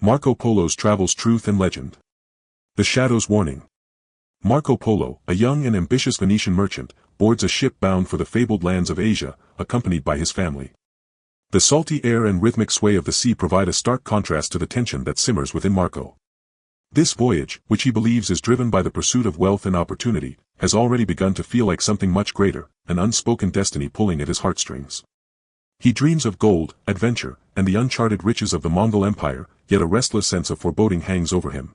Marco Polo's Travels, Truth and Legend. The Shadow's Warning. Marco Polo, a young and ambitious Venetian merchant, boards a ship bound for the fabled lands of Asia, accompanied by his family. The salty air and rhythmic sway of the sea provide a stark contrast to the tension that simmers within Marco. This voyage, which he believes is driven by the pursuit of wealth and opportunity, has already begun to feel like something much greater, an unspoken destiny pulling at his heartstrings. He dreams of gold, adventure, and the uncharted riches of the Mongol Empire, yet a restless sense of foreboding hangs over him.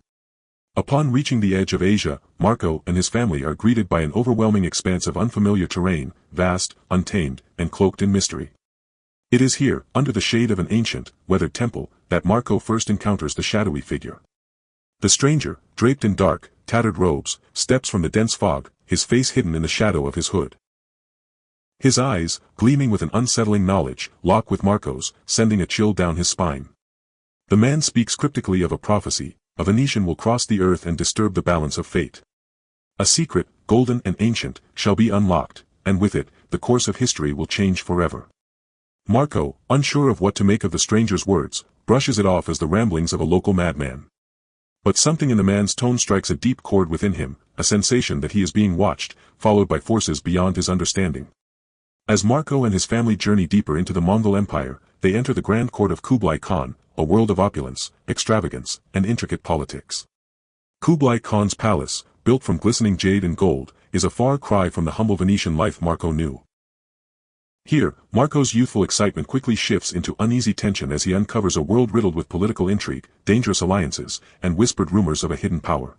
Upon reaching the edge of Asia, Marco and his family are greeted by an overwhelming expanse of unfamiliar terrain, vast, untamed, and cloaked in mystery. It is here, under the shade of an ancient, weathered temple, that Marco first encounters the shadowy figure. The stranger, draped in dark, tattered robes, steps from the dense fog, his face hidden in the shadow of his hood. His eyes, gleaming with an unsettling knowledge, lock with Marco's, sending a chill down his spine. The man speaks cryptically of a prophecy: a Venetian will cross the earth and disturb the balance of fate. A secret, golden and ancient, shall be unlocked, and with it, the course of history will change forever. Marco, unsure of what to make of the stranger's words, brushes it off as the ramblings of a local madman. But something in the man's tone strikes a deep chord within him, a sensation that he is being watched, followed by forces beyond his understanding. As Marco and his family journey deeper into the Mongol Empire, they enter the grand court of Kublai Khan, a world of opulence, extravagance, and intricate politics. Kublai Khan's palace, built from glistening jade and gold, is a far cry from the humble Venetian life Marco knew. Here, Marco's youthful excitement quickly shifts into uneasy tension as he uncovers a world riddled with political intrigue, dangerous alliances, and whispered rumors of a hidden power.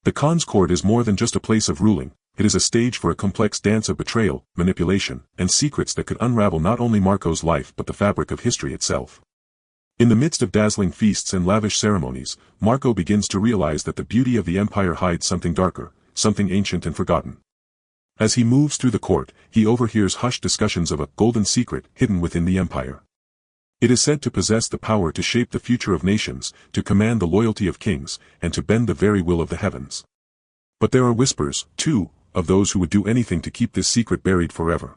The Khan's court is more than just a place of ruling. It is a stage for a complex dance of betrayal, manipulation, and secrets that could unravel not only Marco's life but the fabric of history itself. In the midst of dazzling feasts and lavish ceremonies, Marco begins to realize that the beauty of the empire hides something darker, something ancient and forgotten. As he moves through the court, he overhears hushed discussions of a golden secret hidden within the empire. It is said to possess the power to shape the future of nations, to command the loyalty of kings, and to bend the very will of the heavens. But there are whispers, too, of those who would do anything to keep this secret buried forever.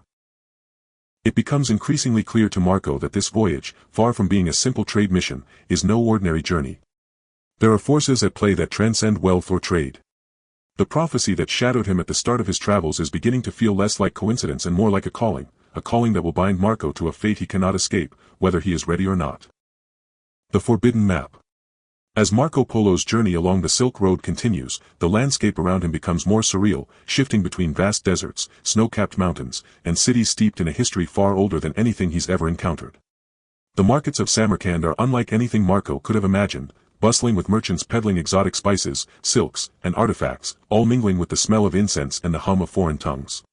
It becomes increasingly clear to Marco that this voyage, far from being a simple trade mission, is no ordinary journey. There are forces at play that transcend wealth or trade. The prophecy that shadowed him at the start of his travels is beginning to feel less like coincidence and more like a calling that will bind Marco to a fate he cannot escape, whether he is ready or not. The Forbidden Map. As Marco Polo's journey along the Silk Road continues, the landscape around him becomes more surreal, shifting between vast deserts, snow-capped mountains, and cities steeped in a history far older than anything he's ever encountered. The markets of Samarkand are unlike anything Marco could have imagined, bustling with merchants peddling exotic spices, silks, and artifacts, all mingling with the smell of incense and the hum of foreign tongues.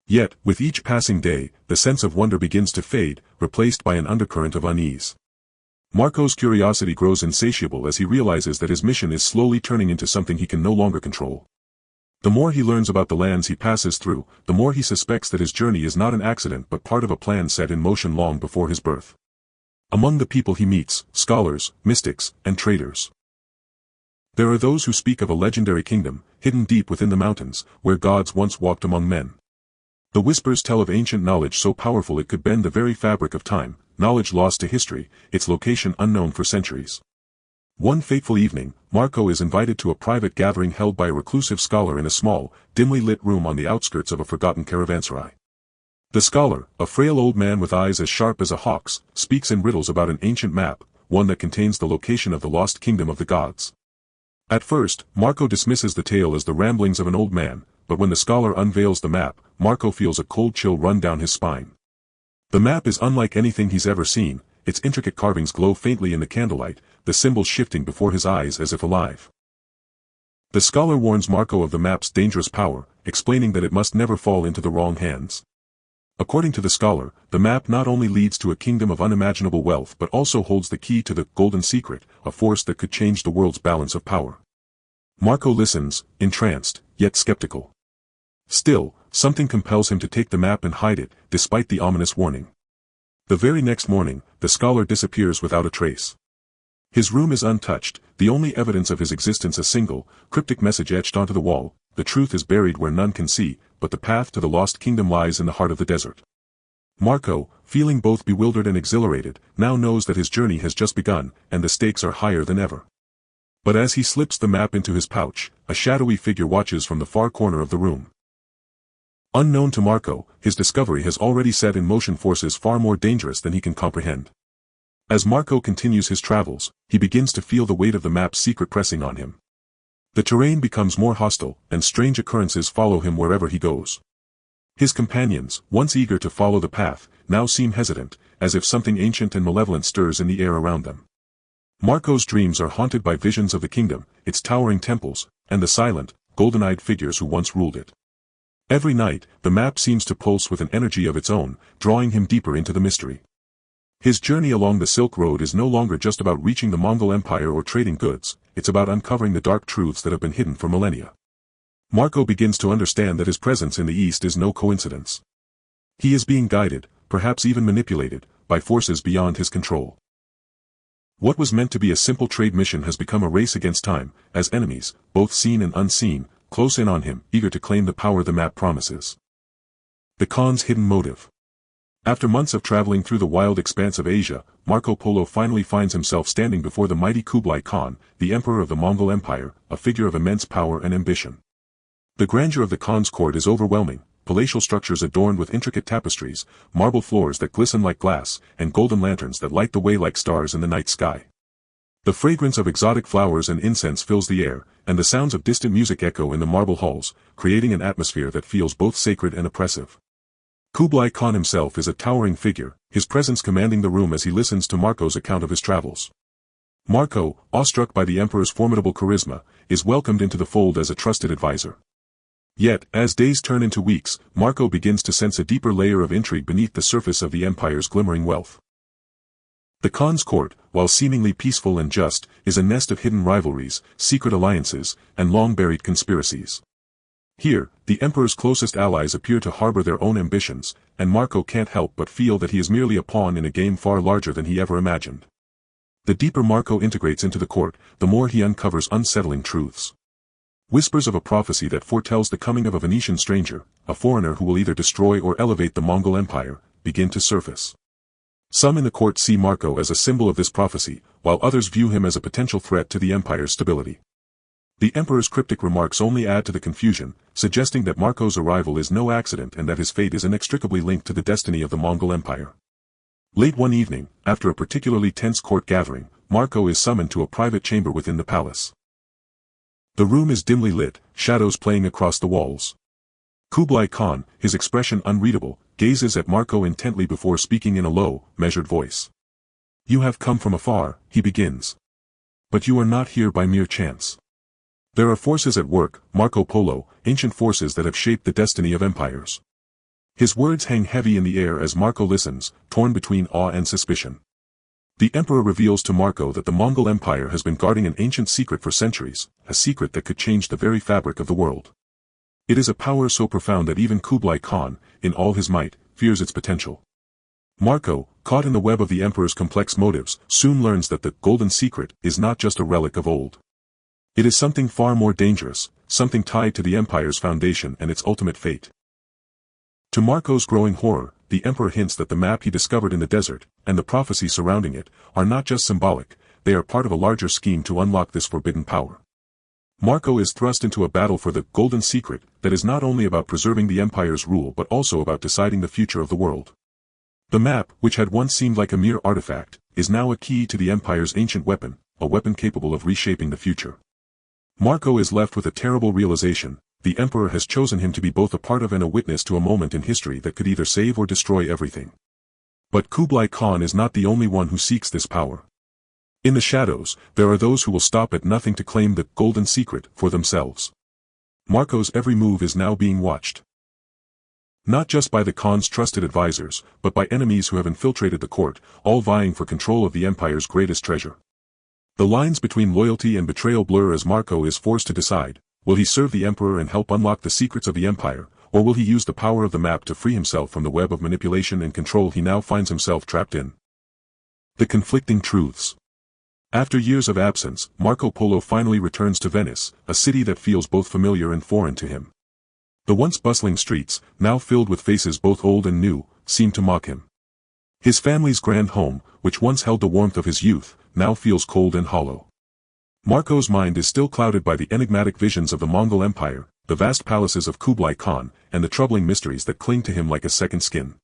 Yet, with each passing day, the sense of wonder begins to fade, replaced by an undercurrent of unease. Marco's curiosity grows insatiable as he realizes that his mission is slowly turning into something he can no longer control. The more he learns about the lands he passes through, the more he suspects that his journey is not an accident but part of a plan set in motion long before his birth. Among the people he meets, scholars, mystics, and traders. There are those who speak of a legendary kingdom, hidden deep within the mountains, where gods once walked among men. The whispers tell of ancient knowledge so powerful it could bend the very fabric of time, knowledge lost to history, its location unknown for centuries. One fateful evening, Marco is invited to a private gathering held by a reclusive scholar in a small, dimly lit room on the outskirts of a forgotten caravanserai. The scholar, a frail old man with eyes as sharp as a hawk's, speaks in riddles about an ancient map, one that contains the location of the lost kingdom of the gods. At first, Marco dismisses the tale as the ramblings of an old man, but when the scholar unveils the map, Marco feels a cold chill run down his spine. The map is unlike anything he's ever seen, its intricate carvings glow faintly in the candlelight, the symbols shifting before his eyes as if alive. The scholar warns Marco of the map's dangerous power, explaining that it must never fall into the wrong hands. According to the scholar, the map not only leads to a kingdom of unimaginable wealth but also holds the key to the golden secret, a force that could change the world's balance of power. Marco listens, entranced, yet skeptical. Still, something compels him to take the map and hide it, despite the ominous warning. The very next morning, the scholar disappears without a trace. His room is untouched, the only evidence of his existence a single, cryptic message etched onto the wall: the truth is buried where none can see, but the path to the lost kingdom lies in the heart of the desert. Marco, feeling both bewildered and exhilarated, now knows that his journey has just begun, and the stakes are higher than ever. But as he slips the map into his pouch, a shadowy figure watches from the far corner of the room. Unknown to Marco, his discovery has already set in motion forces far more dangerous than he can comprehend. As Marco continues his travels, he begins to feel the weight of the map's secret pressing on him. The terrain becomes more hostile, and strange occurrences follow him wherever he goes. His companions, once eager to follow the path, now seem hesitant, as if something ancient and malevolent stirs in the air around them. Marco's dreams are haunted by visions of the kingdom, its towering temples, and the silent, golden-eyed figures who once ruled it. Every night, the map seems to pulse with an energy of its own, drawing him deeper into the mystery. His journey along the Silk Road is no longer just about reaching the Mongol Empire or trading goods, it's about uncovering the dark truths that have been hidden for millennia. Marco begins to understand that his presence in the East is no coincidence. He is being guided, perhaps even manipulated, by forces beyond his control. What was meant to be a simple trade mission has become a race against time, as enemies, both seen and unseen, close in on him, eager to claim the power the map promises. The Khan's hidden motive. After months of traveling through the wild expanse of Asia, Marco Polo finally finds himself standing before the mighty Kublai Khan, the emperor of the Mongol Empire, a figure of immense power and ambition. The grandeur of the Khan's court is overwhelming, palatial structures adorned with intricate tapestries, marble floors that glisten like glass, and golden lanterns that light the way like stars in the night sky. The fragrance of exotic flowers and incense fills the air, and the sounds of distant music echo in the marble halls, creating an atmosphere that feels both sacred and oppressive. Kublai Khan himself is a towering figure, his presence commanding the room as he listens to Marco's account of his travels. Marco, awestruck by the emperor's formidable charisma, is welcomed into the fold as a trusted advisor. Yet, as days turn into weeks, Marco begins to sense a deeper layer of intrigue beneath the surface of the empire's glimmering wealth. The Khan's court, while seemingly peaceful and just, is a nest of hidden rivalries, secret alliances, and long-buried conspiracies. Here, the emperor's closest allies appear to harbor their own ambitions, and Marco can't help but feel that he is merely a pawn in a game far larger than he ever imagined. The deeper Marco integrates into the court, the more he uncovers unsettling truths. Whispers of a prophecy that foretells the coming of a Venetian stranger, a foreigner who will either destroy or elevate the Mongol Empire, begin to surface. Some in the court see Marco as a symbol of this prophecy, while others view him as a potential threat to the empire's stability. The emperor's cryptic remarks only add to the confusion, suggesting that Marco's arrival is no accident and that his fate is inextricably linked to the destiny of the Mongol Empire. Late one evening, after a particularly tense court gathering, Marco is summoned to a private chamber within the palace. The room is dimly lit, shadows playing across the walls. Kublai Khan, his expression unreadable, gazes at Marco intently before speaking in a low, measured voice. "You have come from afar," he begins. "But you are not here by mere chance. There are forces at work, Marco Polo, ancient forces that have shaped the destiny of empires." His words hang heavy in the air as Marco listens, torn between awe and suspicion. The emperor reveals to Marco that the Mongol Empire has been guarding an ancient secret for centuries, a secret that could change the very fabric of the world. It is a power so profound that even Kublai Khan, in all his might, fears its potential. Marco, caught in the web of the emperor's complex motives, soon learns that the golden secret is not just a relic of old. It is something far more dangerous, something tied to the empire's foundation and its ultimate fate. To Marco's growing horror, the emperor hints that the map he discovered in the desert, and the prophecy surrounding it, are not just symbolic, they are part of a larger scheme to unlock this forbidden power. Marco is thrust into a battle for the golden secret that is not only about preserving the empire's rule but also about deciding the future of the world. The map, which had once seemed like a mere artifact, is now a key to the empire's ancient weapon, a weapon capable of reshaping the future. Marco is left with a terrible realization: the emperor has chosen him to be both a part of and a witness to a moment in history that could either save or destroy everything. But Kublai Khan is not the only one who seeks this power. In the shadows, there are those who will stop at nothing to claim the golden secret for themselves. Marco's every move is now being watched. Not just by the Khan's trusted advisors, but by enemies who have infiltrated the court, all vying for control of the empire's greatest treasure. The lines between loyalty and betrayal blur as Marco is forced to decide: will he serve the emperor and help unlock the secrets of the empire, or will he use the power of the map to free himself from the web of manipulation and control he now finds himself trapped in? The conflicting truths. After years of absence, Marco Polo finally returns to Venice, a city that feels both familiar and foreign to him. The once bustling streets, now filled with faces both old and new, seemed to mock him. His family's grand home, which once held the warmth of his youth, now feels cold and hollow. Marco's mind is still clouded by the enigmatic visions of the Mongol Empire, the vast palaces of Kublai Khan, and the troubling mysteries that cling to him like a second skin.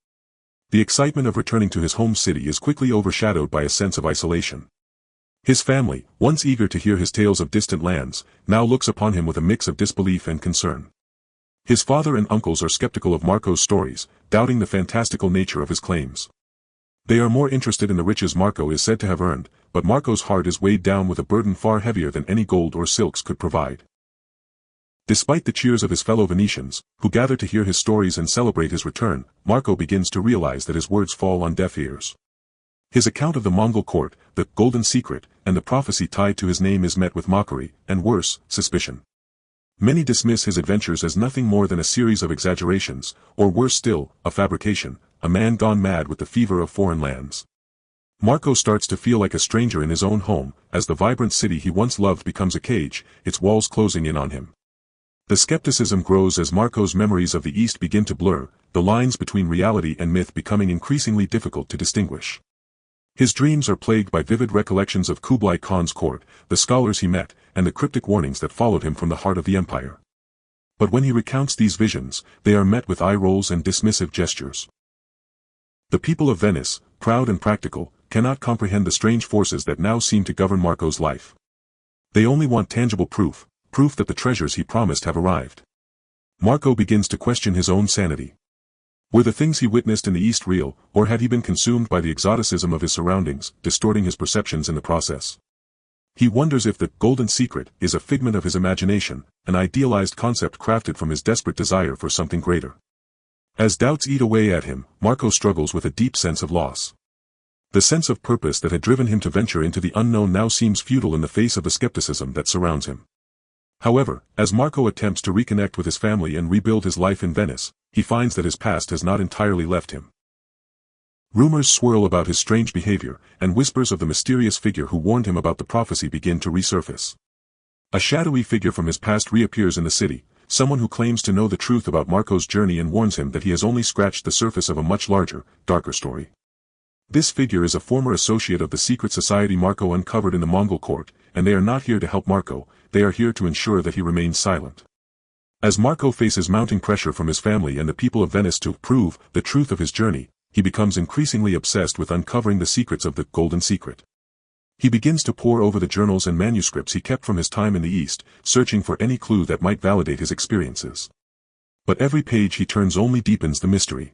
The excitement of returning to his home city is quickly overshadowed by a sense of isolation. His family, once eager to hear his tales of distant lands, now looks upon him with a mix of disbelief and concern. His father and uncles are skeptical of Marco's stories, doubting the fantastical nature of his claims. They are more interested in the riches Marco is said to have earned, but Marco's heart is weighed down with a burden far heavier than any gold or silks could provide. Despite the cheers of his fellow Venetians, who gather to hear his stories and celebrate his return, Marco begins to realize that his words fall on deaf ears. His account of the Mongol court, the golden secret, and the prophecy tied to his name is met with mockery, and worse, suspicion. Many dismiss his adventures as nothing more than a series of exaggerations, or worse still, a fabrication, a man gone mad with the fever of foreign lands. Marco starts to feel like a stranger in his own home, as the vibrant city he once loved becomes a cage, its walls closing in on him. The skepticism grows as Marco's memories of the East begin to blur, the lines between reality and myth becoming increasingly difficult to distinguish. His dreams are plagued by vivid recollections of Kublai Khan's court, the scholars he met, and the cryptic warnings that followed him from the heart of the empire. But when he recounts these visions, they are met with eye rolls and dismissive gestures. The people of Venice, proud and practical, cannot comprehend the strange forces that now seem to govern Marco's life. They only want tangible proof that the treasures he promised have arrived. Marco begins to question his own sanity. Were the things he witnessed in the East real, or had he been consumed by the exoticism of his surroundings, distorting his perceptions in the process? He wonders if the golden secret is a figment of his imagination, an idealized concept crafted from his desperate desire for something greater. As doubts eat away at him, Marco struggles with a deep sense of loss. The sense of purpose that had driven him to venture into the unknown now seems futile in the face of the skepticism that surrounds him. However, as Marco attempts to reconnect with his family and rebuild his life in Venice, he finds that his past has not entirely left him. Rumors swirl about his strange behavior, and whispers of the mysterious figure who warned him about the prophecy begin to resurface. A shadowy figure from his past reappears in the city, someone who claims to know the truth about Marco's journey and warns him that he has only scratched the surface of a much larger, darker story. This figure is a former associate of the secret society Marco uncovered in the Mongol court, and they are not here to help Marco, they are here to ensure that he remains silent. As Marco faces mounting pressure from his family and the people of Venice to prove the truth of his journey, he becomes increasingly obsessed with uncovering the secrets of the golden secret. He begins to pore over the journals and manuscripts he kept from his time in the East, searching for any clue that might validate his experiences. But every page he turns only deepens the mystery.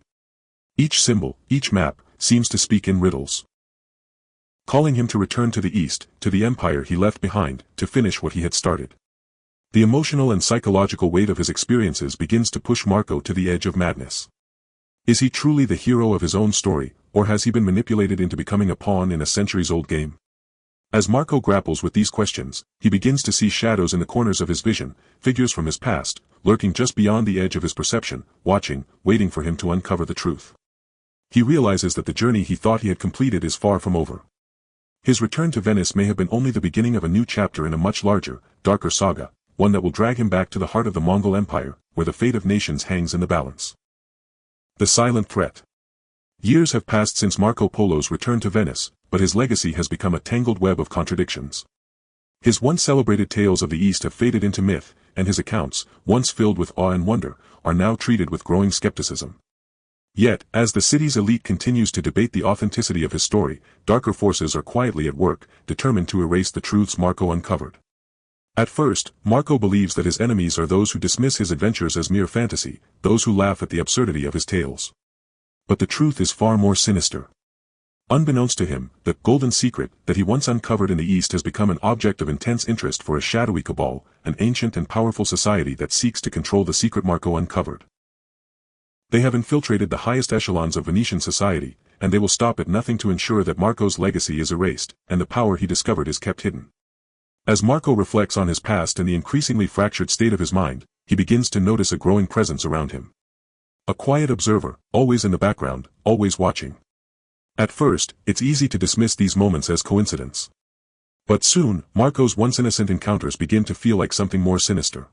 Each symbol, each map, seems to speak in riddles, calling him to return to the East, to the empire he left behind, to finish what he had started. The emotional and psychological weight of his experiences begins to push Marco to the edge of madness. Is he truly the hero of his own story, or has he been manipulated into becoming a pawn in a centuries-old game? As Marco grapples with these questions, he begins to see shadows in the corners of his vision, figures from his past, lurking just beyond the edge of his perception, watching, waiting for him to uncover the truth. He realizes that the journey he thought he had completed is far from over. His return to Venice may have been only the beginning of a new chapter in a much larger, darker saga, one that will drag him back to the heart of the Mongol Empire, where the fate of nations hangs in the balance. The silent threat. Years have passed since Marco Polo's return to Venice, but his legacy has become a tangled web of contradictions. His once celebrated tales of the East have faded into myth, and his accounts, once filled with awe and wonder, are now treated with growing skepticism. Yet, as the city's elite continues to debate the authenticity of his story, darker forces are quietly at work, determined to erase the truths Marco uncovered. At first, Marco believes that his enemies are those who dismiss his adventures as mere fantasy, those who laugh at the absurdity of his tales. But the truth is far more sinister. Unbeknownst to him, the golden secret that he once uncovered in the East has become an object of intense interest for a shadowy cabal, an ancient and powerful society that seeks to control the secret Marco uncovered. They have infiltrated the highest echelons of Venetian society, and they will stop at nothing to ensure that Marco's legacy is erased, and the power he discovered is kept hidden. As Marco reflects on his past and the increasingly fractured state of his mind, he begins to notice a growing presence around him. A quiet observer, always in the background, always watching. At first, it's easy to dismiss these moments as coincidence. But soon, Marco's once innocent encounters begin to feel like something more sinister.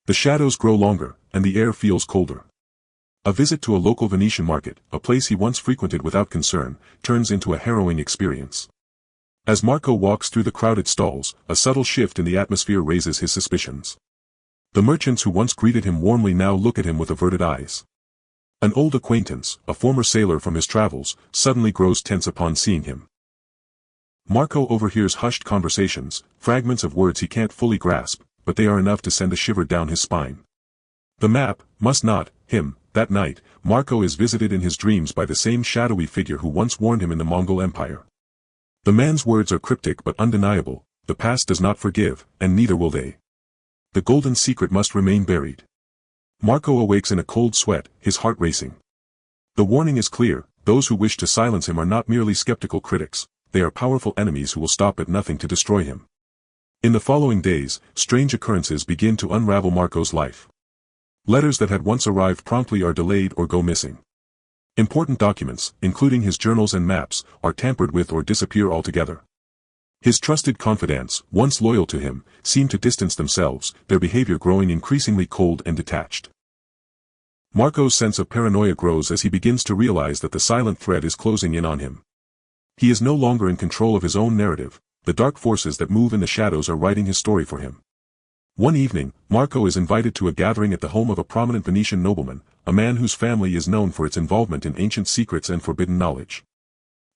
The shadows grow longer, and the air feels colder. A visit to a local Venetian market, a place he once frequented without concern, turns into a harrowing experience. As Marco walks through the crowded stalls, a subtle shift in the atmosphere raises his suspicions. The merchants who once greeted him warmly now look at him with averted eyes. An old acquaintance, a former sailor from his travels, suddenly grows tense upon seeing him. Marco overhears hushed conversations, fragments of words he can't fully grasp, but they are enough to send a shiver down his spine. The map must not him. That night, Marco is visited in his dreams by the same shadowy figure who once warned him in the Mongol Empire. The man's words are cryptic but undeniable: the past does not forgive, and neither will they. The golden secret must remain buried. Marco awakes in a cold sweat, his heart racing. The warning is clear: those who wish to silence him are not merely skeptical critics, they are powerful enemies who will stop at nothing to destroy him. In the following days, strange occurrences begin to unravel Marco's life. Letters that had once arrived promptly are delayed or go missing. Important documents, including his journals and maps, are tampered with or disappear altogether. His trusted confidants, once loyal to him, seem to distance themselves, their behavior growing increasingly cold and detached. Marco's sense of paranoia grows as he begins to realize that the silent threat is closing in on him. He is no longer in control of his own narrative, the dark forces that move in the shadows are writing his story for him. One evening, Marco is invited to a gathering at the home of a prominent Venetian nobleman, a man whose family is known for its involvement in ancient secrets and forbidden knowledge.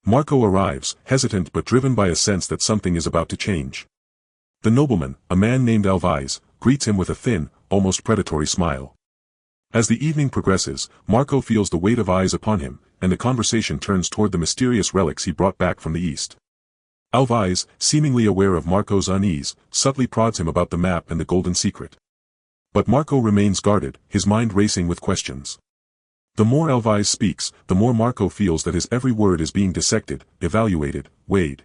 Marco arrives, hesitant but driven by a sense that something is about to change. The nobleman, a man named Alvise, greets him with a thin, almost predatory smile. As the evening progresses, Marco feels the weight of eyes upon him, and the conversation turns toward the mysterious relics he brought back from the East. Alvise, seemingly aware of Marco's unease, subtly prods him about the map and the golden secret. But Marco remains guarded, his mind racing with questions. The more Alvise speaks, the more Marco feels that his every word is being dissected, evaluated, weighed.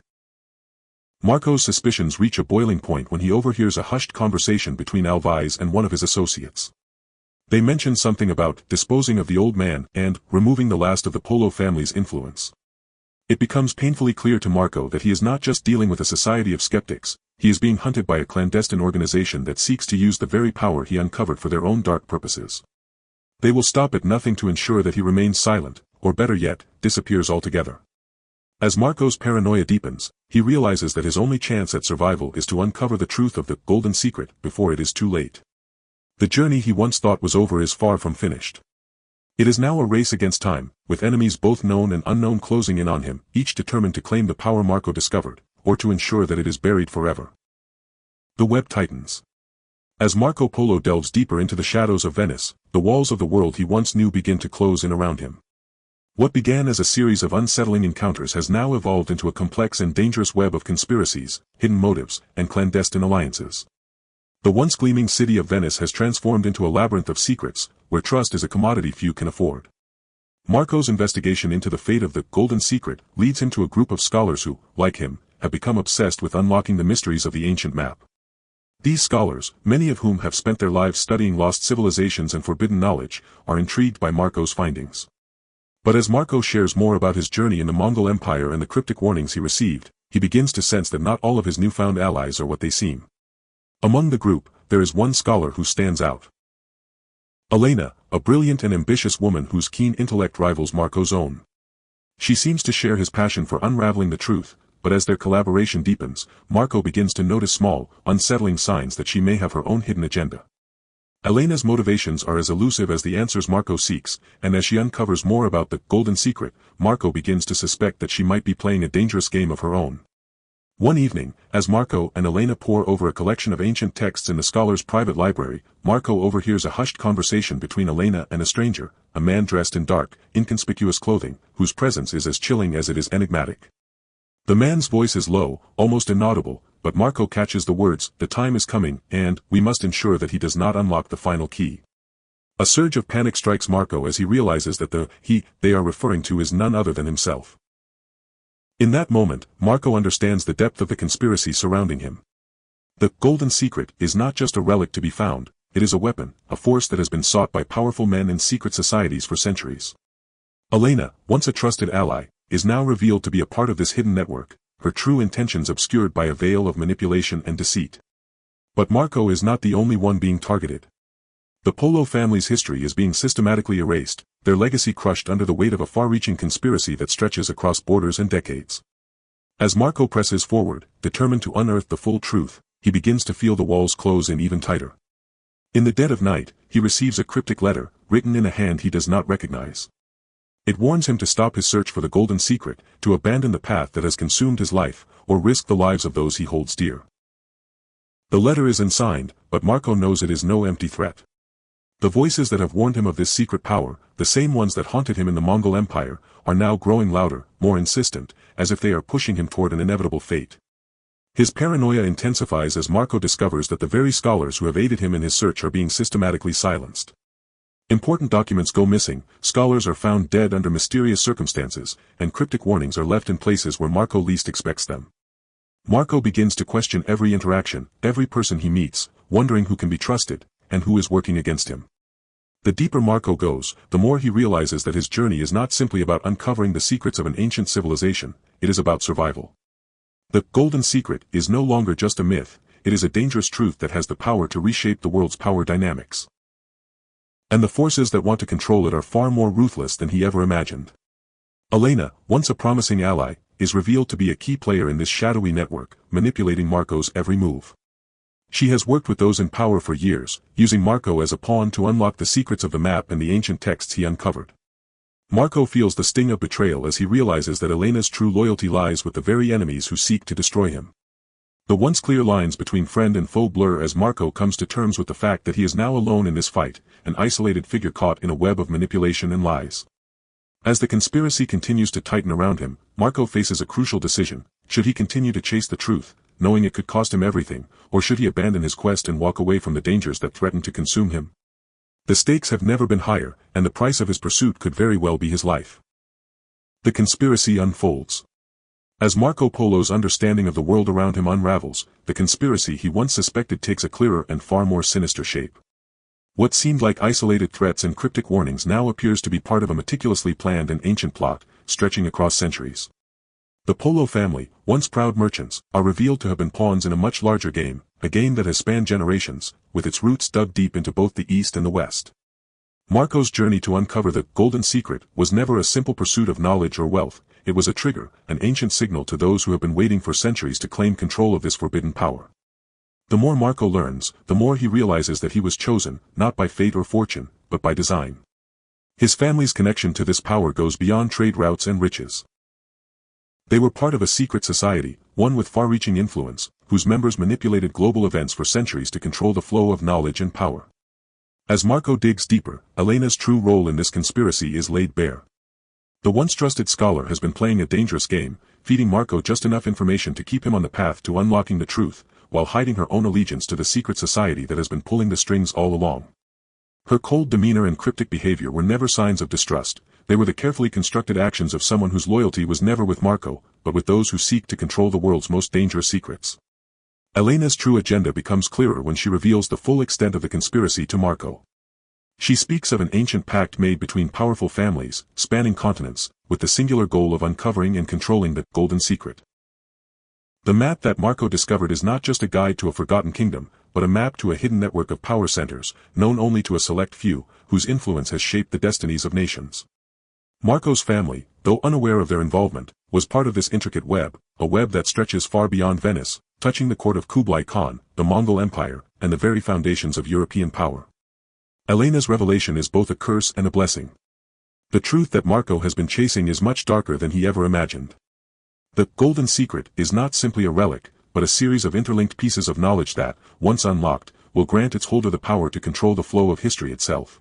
Marco's suspicions reach a boiling point when he overhears a hushed conversation between Alvise and one of his associates. They mention something about disposing of the old man and removing the last of the Polo family's influence. It becomes painfully clear to Marco that he is not just dealing with a society of skeptics, he is being hunted by a clandestine organization that seeks to use the very power he uncovered for their own dark purposes. They will stop at nothing to ensure that he remains silent, or better yet, disappears altogether. As Marco's paranoia deepens, he realizes that his only chance at survival is to uncover the truth of the golden secret before it is too late. The journey he once thought was over is far from finished. It is now a race against time, with enemies both known and unknown closing in on him, each determined to claim the power Marco discovered, or to ensure that it is buried forever. The web tightens. As Marco Polo delves deeper into the shadows of Venice, the walls of the world he once knew begin to close in around him. What began as a series of unsettling encounters has now evolved into a complex and dangerous web of conspiracies, hidden motives, and clandestine alliances. The once gleaming city of Venice has transformed into a labyrinth of secrets, where trust is a commodity few can afford. Marco's investigation into the fate of the golden secret leads him to a group of scholars who, like him, have become obsessed with unlocking the mysteries of the ancient map. These scholars, many of whom have spent their lives studying lost civilizations and forbidden knowledge, are intrigued by Marco's findings. But as Marco shares more about his journey in the Mongol Empire and the cryptic warnings he received, he begins to sense that not all of his newfound allies are what they seem. Among the group, there is one scholar who stands out. Elena, a brilliant and ambitious woman whose keen intellect rivals Marco's own. She seems to share his passion for unraveling the truth, but as their collaboration deepens, Marco begins to notice small, unsettling signs that she may have her own hidden agenda. Elena's motivations are as elusive as the answers Marco seeks, and as she uncovers more about the golden secret, Marco begins to suspect that she might be playing a dangerous game of her own. One evening, as Marco and Elena pore over a collection of ancient texts in the scholar's private library, Marco overhears a hushed conversation between Elena and a stranger, a man dressed in dark, inconspicuous clothing, whose presence is as chilling as it is enigmatic. The man's voice is low, almost inaudible, but Marco catches the words, "The time is coming, and we must ensure that he does not unlock the final key." A surge of panic strikes Marco as he realizes that the he they are referring to is none other than himself. In that moment, Marco understands the depth of the conspiracy surrounding him. The golden secret is not just a relic to be found, it is a weapon, a force that has been sought by powerful men in secret societies for centuries. Elena, once a trusted ally, is now revealed to be a part of this hidden network, her true intentions obscured by a veil of manipulation and deceit. But Marco is not the only one being targeted. The Polo family's history is being systematically erased, their legacy crushed under the weight of a far-reaching conspiracy that stretches across borders and decades. As Marco presses forward, determined to unearth the full truth, he begins to feel the walls close in even tighter. In the dead of night, he receives a cryptic letter, written in a hand he does not recognize. It warns him to stop his search for the golden secret, to abandon the path that has consumed his life, or risk the lives of those he holds dear. The letter is unsigned, but Marco knows it is no empty threat. The voices that have warned him of this secret power, the same ones that haunted him in the Mongol Empire, are now growing louder, more insistent, as if they are pushing him toward an inevitable fate. His paranoia intensifies as Marco discovers that the very scholars who have aided him in his search are being systematically silenced. Important documents go missing, scholars are found dead under mysterious circumstances, and cryptic warnings are left in places where Marco least expects them. Marco begins to question every interaction, every person he meets, wondering who can be trusted, and who is working against him. The deeper Marco goes, the more he realizes that his journey is not simply about uncovering the secrets of an ancient civilization, it is about survival. The golden secret is no longer just a myth, it is a dangerous truth that has the power to reshape the world's power dynamics. And the forces that want to control it are far more ruthless than he ever imagined. Elena, once a promising ally, is revealed to be a key player in this shadowy network, manipulating Marco's every move. She has worked with those in power for years, using Marco as a pawn to unlock the secrets of the map and the ancient texts he uncovered. Marco feels the sting of betrayal as he realizes that Elena's true loyalty lies with the very enemies who seek to destroy him. The once clear lines between friend and foe blur as Marco comes to terms with the fact that he is now alone in this fight, an isolated figure caught in a web of manipulation and lies. As the conspiracy continues to tighten around him, Marco faces a crucial decision: should he continue to chase the truth, knowing it could cost him everything, or should he abandon his quest and walk away from the dangers that threaten to consume him? The stakes have never been higher, and the price of his pursuit could very well be his life. The conspiracy unfolds. As Marco Polo's understanding of the world around him unravels, the conspiracy he once suspected takes a clearer and far more sinister shape. What seemed like isolated threats and cryptic warnings now appears to be part of a meticulously planned and ancient plot, stretching across centuries. The Polo family, once proud merchants, are revealed to have been pawns in a much larger game, a game that has spanned generations, with its roots dug deep into both the East and the West. Marco's journey to uncover the golden secret was never a simple pursuit of knowledge or wealth, it was a trigger, an ancient signal to those who have been waiting for centuries to claim control of this forbidden power. The more Marco learns, the more he realizes that he was chosen, not by fate or fortune, but by design. His family's connection to this power goes beyond trade routes and riches. They were part of a secret society, one with far-reaching influence, whose members manipulated global events for centuries to control the flow of knowledge and power. As Marco digs deeper, Elena's true role in this conspiracy is laid bare. The once trusted scholar has been playing a dangerous game, feeding Marco just enough information to keep him on the path to unlocking the truth, while hiding her own allegiance to the secret society that has been pulling the strings all along. Her cold demeanor and cryptic behavior were never signs of distrust, they were the carefully constructed actions of someone whose loyalty was never with Marco, but with those who seek to control the world's most dangerous secrets. Elena's true agenda becomes clearer when she reveals the full extent of the conspiracy to Marco. She speaks of an ancient pact made between powerful families, spanning continents, with the singular goal of uncovering and controlling the golden secret. The map that Marco discovered is not just a guide to a forgotten kingdom, but a map to a hidden network of power centers, known only to a select few, whose influence has shaped the destinies of nations. Marco's family, though unaware of their involvement, was part of this intricate web, a web that stretches far beyond Venice, touching the court of Kublai Khan, the Mongol Empire, and the very foundations of European power. Elena's revelation is both a curse and a blessing. The truth that Marco has been chasing is much darker than he ever imagined. The golden secret is not simply a relic, but a series of interlinked pieces of knowledge that, once unlocked, will grant its holder the power to control the flow of history itself.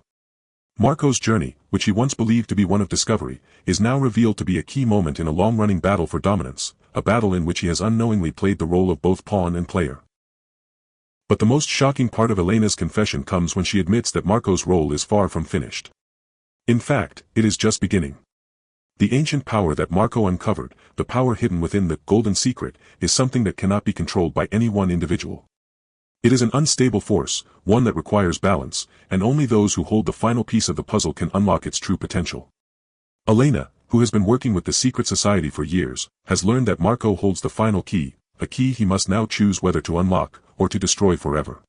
Marco's journey, which he once believed to be one of discovery, is now revealed to be a key moment in a long-running battle for dominance, a battle in which he has unknowingly played the role of both pawn and player. But the most shocking part of Elena's confession comes when she admits that Marco's role is far from finished. In fact, it is just beginning. The ancient power that Marco uncovered, the power hidden within the golden secret, is something that cannot be controlled by any one individual. It is an unstable force, one that requires balance, and only those who hold the final piece of the puzzle can unlock its true potential. Elena, who has been working with the secret society for years, has learned that Marco holds the final key, a key he must now choose whether to unlock, or to destroy forever.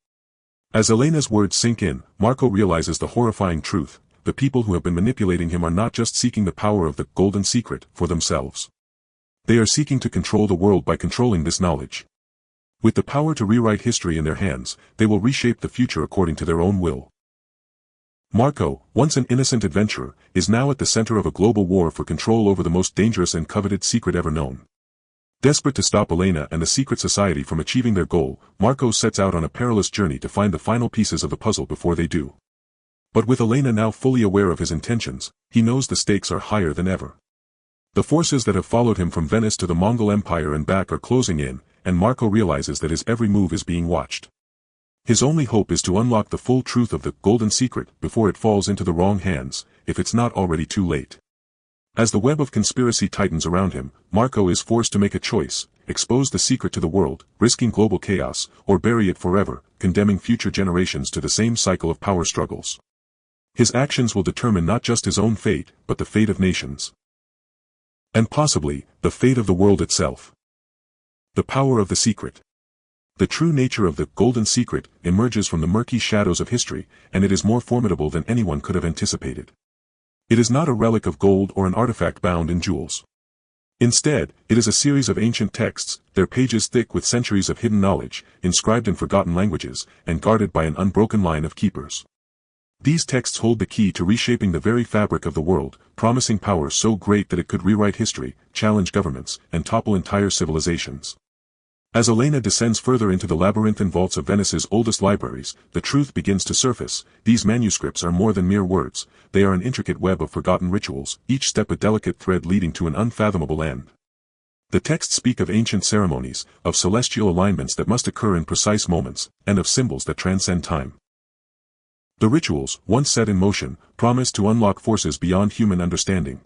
As Elena's words sink in, Marco realizes the horrifying truth: the people who have been manipulating him are not just seeking the power of the golden secret for themselves. They are seeking to control the world by controlling this knowledge. With the power to rewrite history in their hands, they will reshape the future according to their own will. Marco, once an innocent adventurer, is now at the center of a global war for control over the most dangerous and coveted secret ever known. Desperate to stop Elena and the secret society from achieving their goal, Marco sets out on a perilous journey to find the final pieces of the puzzle before they do. But with Elena now fully aware of his intentions, he knows the stakes are higher than ever. The forces that have followed him from Venice to the Mongol Empire and back are closing in, and Marco realizes that his every move is being watched. His only hope is to unlock the full truth of the golden secret before it falls into the wrong hands, if it's not already too late. As the web of conspiracy tightens around him, Marco is forced to make a choice: expose the secret to the world, risking global chaos, or bury it forever, condemning future generations to the same cycle of power struggles. His actions will determine not just his own fate, but the fate of nations. And possibly, the fate of the world itself. The power of the secret. The true nature of the golden secret emerges from the murky shadows of history, and it is more formidable than anyone could have anticipated. It is not a relic of gold or an artifact bound in jewels. Instead, it is a series of ancient texts, their pages thick with centuries of hidden knowledge, inscribed in forgotten languages, and guarded by an unbroken line of keepers. These texts hold the key to reshaping the very fabric of the world, promising power so great that it could rewrite history, challenge governments, and topple entire civilizations. As Elena descends further into the labyrinthine vaults of Venice's oldest libraries, the truth begins to surface. These manuscripts are more than mere words, they are an intricate web of forgotten rituals, each step a delicate thread leading to an unfathomable end. The texts speak of ancient ceremonies, of celestial alignments that must occur in precise moments, and of symbols that transcend time. The rituals, once set in motion, promise to unlock forces beyond human understanding.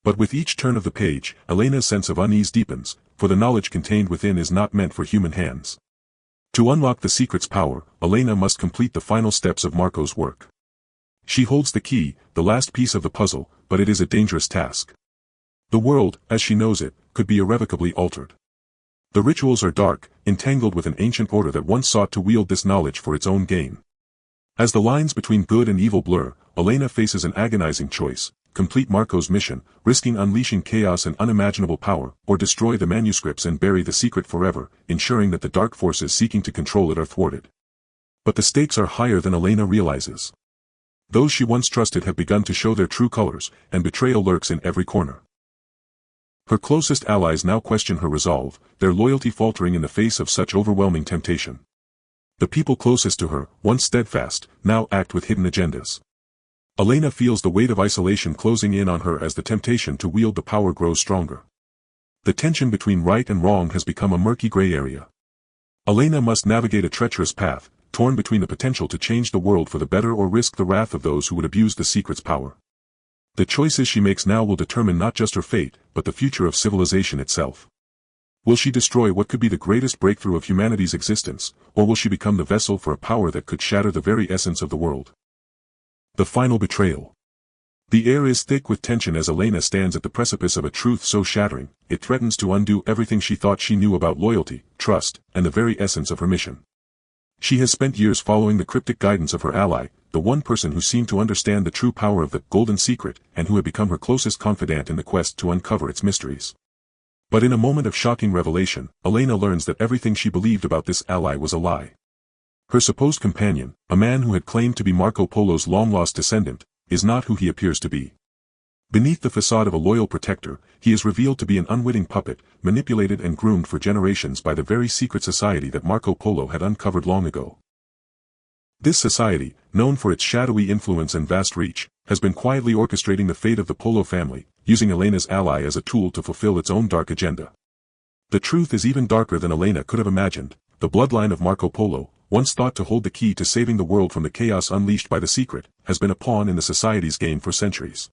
But with each turn of the page, Elena's sense of unease deepens, for the knowledge contained within is not meant for human hands. To unlock the secret's power, Elena must complete the final steps of Marco's work. She holds the key, the last piece of the puzzle, but it is a dangerous task. The world, as she knows it, could be irrevocably altered. The rituals are dark, entangled with an ancient order that once sought to wield this knowledge for its own gain. As the lines between good and evil blur, Elena faces an agonizing choice: complete Marco's mission, risking unleashing chaos and unimaginable power, or destroy the manuscripts and bury the secret forever, ensuring that the dark forces seeking to control it are thwarted. But the stakes are higher than Elena realizes. Those she once trusted have begun to show their true colors, and betrayal lurks in every corner. Her closest allies now question her resolve, their loyalty faltering in the face of such overwhelming temptation. The people closest to her, once steadfast, now act with hidden agendas. Elena feels the weight of isolation closing in on her as the temptation to wield the power grows stronger. The tension between right and wrong has become a murky gray area. Elena must navigate a treacherous path, torn between the potential to change the world for the better or risk the wrath of those who would abuse the secret's power. The choices she makes now will determine not just her fate, but the future of civilization itself. Will she destroy what could be the greatest breakthrough of humanity's existence, or will she become the vessel for a power that could shatter the very essence of the world? The final betrayal. The air is thick with tension as Elena stands at the precipice of a truth so shattering, it threatens to undo everything she thought she knew about loyalty, trust, and the very essence of her mission. She has spent years following the cryptic guidance of her ally, the one person who seemed to understand the true power of the golden secret and who had become her closest confidant in the quest to uncover its mysteries. But in a moment of shocking revelation, Elena learns that everything she believed about this ally was a lie. Her supposed companion, a man who had claimed to be Marco Polo's long-lost descendant, is not who he appears to be. Beneath the facade of a loyal protector, he is revealed to be an unwitting puppet, manipulated and groomed for generations by the very secret society that Marco Polo had uncovered long ago. This society, known for its shadowy influence and vast reach, has been quietly orchestrating the fate of the Polo family, using Elena's ally as a tool to fulfill its own dark agenda. The truth is even darker than Elena could have imagined. The bloodline of Marco Polo, once thought to hold the key to saving the world from the chaos unleashed by the secret, has been a pawn in the society's game for centuries.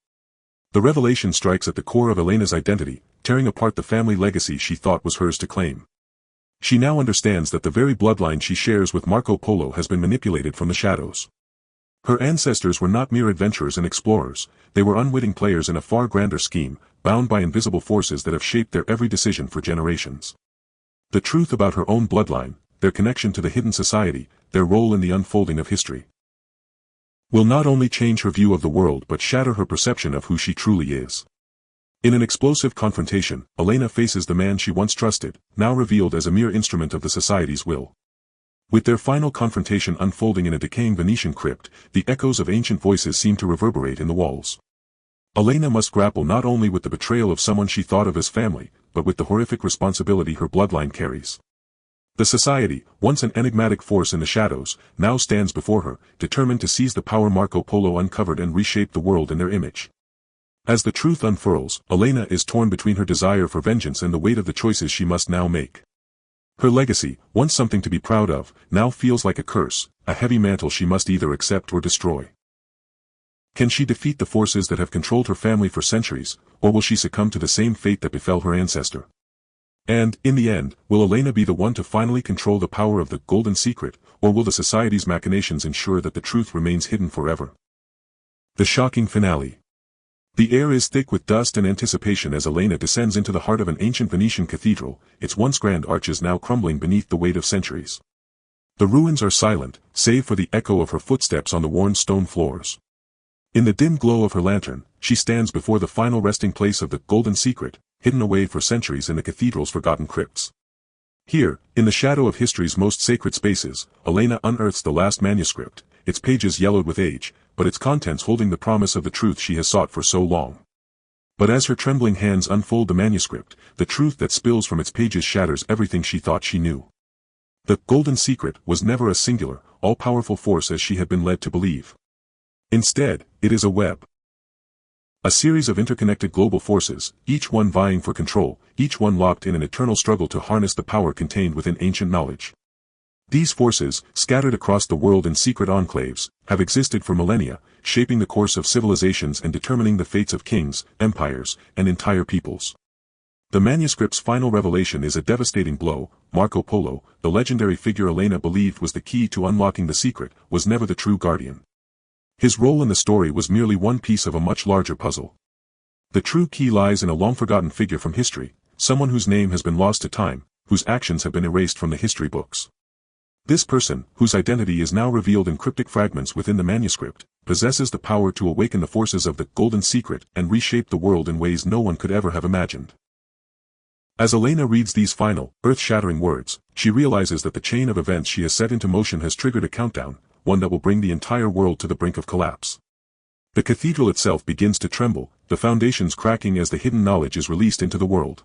The revelation strikes at the core of Elena's identity, tearing apart the family legacy she thought was hers to claim. She now understands that the very bloodline she shares with Marco Polo has been manipulated from the shadows. Her ancestors were not mere adventurers and explorers, they were unwitting players in a far grander scheme, bound by invisible forces that have shaped their every decision for generations. The truth about her own bloodline, their connection to the hidden society, their role in the unfolding of history. will not only change her view of the world but shatter her perception of who she truly is. In an explosive confrontation, Elena faces the man she once trusted, now revealed as a mere instrument of the society's will. With their final confrontation unfolding in a decaying Venetian crypt, the echoes of ancient voices seem to reverberate in the walls. Elena must grapple not only with the betrayal of someone she thought of as family, but with the horrific responsibility her bloodline carries. The society, once an enigmatic force in the shadows, now stands before her, determined to seize the power Marco Polo uncovered and reshape the world in their image. As the truth unfurls, Elena is torn between her desire for vengeance and the weight of the choices she must now make. Her legacy, once something to be proud of, now feels like a curse, a heavy mantle she must either accept or destroy. Can she defeat the forces that have controlled her family for centuries, or will she succumb to the same fate that befell her ancestor? And, in the end, will Elena be the one to finally control the power of the golden secret, or will the society's machinations ensure that the truth remains hidden forever? The shocking finale. The air is thick with dust and anticipation as Elena descends into the heart of an ancient Venetian cathedral, its once grand arches now crumbling beneath the weight of centuries. The ruins are silent, save for the echo of her footsteps on the worn stone floors. In the dim glow of her lantern, she stands before the final resting place of the golden secret, hidden away for centuries in the cathedral's forgotten crypts. Here, in the shadow of history's most sacred spaces, Elena unearths the last manuscript, its pages yellowed with age, but its contents holding the promise of the truth she has sought for so long. But as her trembling hands unfold the manuscript, the truth that spills from its pages shatters everything she thought she knew. The golden secret was never a singular, all-powerful force as she had been led to believe. Instead, it is a web. A series of interconnected global forces, each one vying for control, each one locked in an eternal struggle to harness the power contained within ancient knowledge. These forces, scattered across the world in secret enclaves, have existed for millennia, shaping the course of civilizations and determining the fates of kings, empires, and entire peoples. The manuscript's final revelation is a devastating blow. Marco Polo, the legendary figure Elena believed was the key to unlocking the secret, was never the true guardian. His role in the story was merely one piece of a much larger puzzle. The true key lies in a long-forgotten figure from history, someone whose name has been lost to time, whose actions have been erased from the history books. This person, whose identity is now revealed in cryptic fragments within the manuscript, possesses the power to awaken the forces of the golden secret and reshape the world in ways no one could ever have imagined. As Elena reads these final, earth-shattering words, she realizes that the chain of events she has set into motion has triggered a countdown, one that will bring the entire world to the brink of collapse. The cathedral itself begins to tremble, the foundations cracking as the hidden knowledge is released into the world.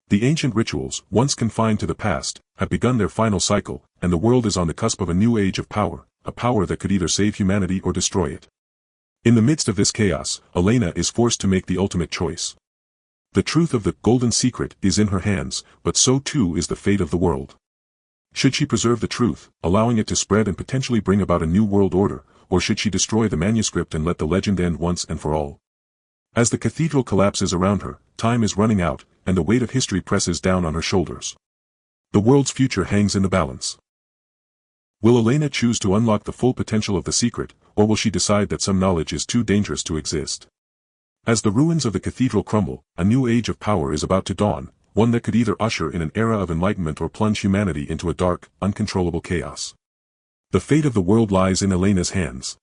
The ancient rituals, once confined to the past, have begun their final cycle, and the world is on the cusp of a new age of power, a power that could either save humanity or destroy it. In the midst of this chaos, Elena is forced to make the ultimate choice. The truth of the golden secret is in her hands, but so too is the fate of the world. Should she preserve the truth, allowing it to spread and potentially bring about a new world order, or should she destroy the manuscript and let the legend end once and for all? As the cathedral collapses around her, time is running out, and the weight of history presses down on her shoulders. The world's future hangs in the balance. Will Elena choose to unlock the full potential of the secret, or will she decide that some knowledge is too dangerous to exist? As the ruins of the cathedral crumble, a new age of power is about to dawn, one that could either usher in an era of enlightenment or plunge humanity into a dark, uncontrollable chaos. The fate of the world lies in Elena's hands.